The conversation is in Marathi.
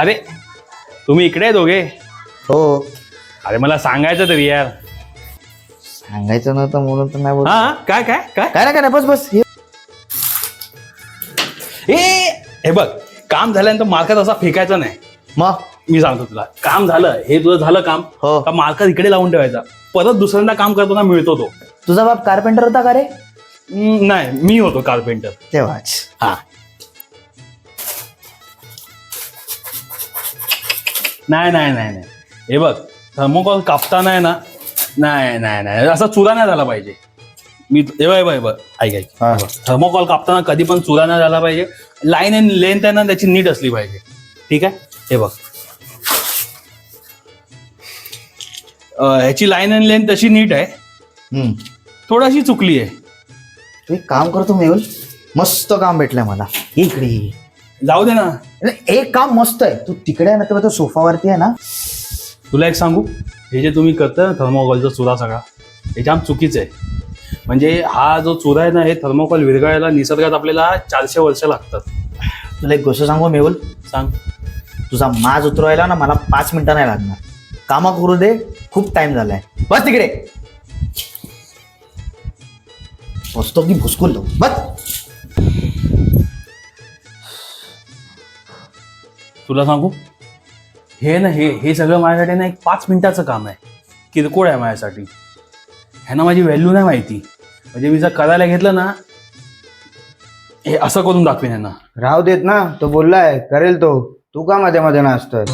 अरे तुम्ही इकडे आहे दोघे? हो. अरे मला सांगायचं तरी यार. सांगायचं नव्हतं म्हणून तर नाही बोल. हा काय काय काय काय नाही बस बस हे बघ, काम झाल्यानंतर मार्कात असा फेकायचा नाही. मग मी सांगतो तुला, काम झालं हे तुझं झालं काम हो. का मार्कात इकडे लावून ठेवायचा. परत दुसऱ्यांदा काम करताना मिळतो तो. तुझा बाप कारपेंटर होता का रे? नाही, मी होतो कारपेंटर तेव्हाच. हा. नाही नाही नाही नाही, हे बघ थर्मोकॉल कापताना आहे ना, नाही नाही नाही असा चुरा नाही झाला पाहिजे. मी हे बघ ऐक ऐक, हा. थर्मोकॉल कापताना कधी पण चुरा नाही झाला पाहिजे. लाईन अँड लेंथ आहे ना त्याची नीट असली पाहिजे. ठीक आहे, हे बघ ह्याची लाईन अँड लेंथ तशी नीट आहे, थोडीशी चुकली आहे. तू एक काम करतो मेहुल, मस्त काम भेटलंय मला. इकडे ये. जाऊ दे ना. एक काम मस्त आहे, तू तिकडे आहे ना तेव्हा तो सोफावरती आहे ना. तुला एक सांगू, हे जे तुम्ही करता ना थर्मोकॉलचा चुरा सगळा, हे जाम चुकीचं आहे. म्हणजे हा जो चुरा आहे ना, हे थर्मोकॉल विरघळायला निसर्गात आपल्याला 400 वर्ष लागतात. तुला एक गोष्ट सांगू मेहुल, सांग. तुझा माज उतरवायला ना मला 5 मिनिटं नाही लागणार. कामा करू दे, खूप टाइम झालाय. बस तिकडे बसतो की भुसकून लो बस. तुला सांगू, हे ना हे सगळं माझ्यासाठी ना एक 5 मिनिटाचं काम आहे. किरकोळ आहे माझ्यासाठी. ह्यांना माझी व्हॅल्यू नाही माहिती. म्हणजे मी जर करायला घेतलं ना, हे असं करून दाखवेन ह्यांना. राहू देत ना, तो बोललाय करेल तो. तू का मध्ये मध्ये नाचतोय?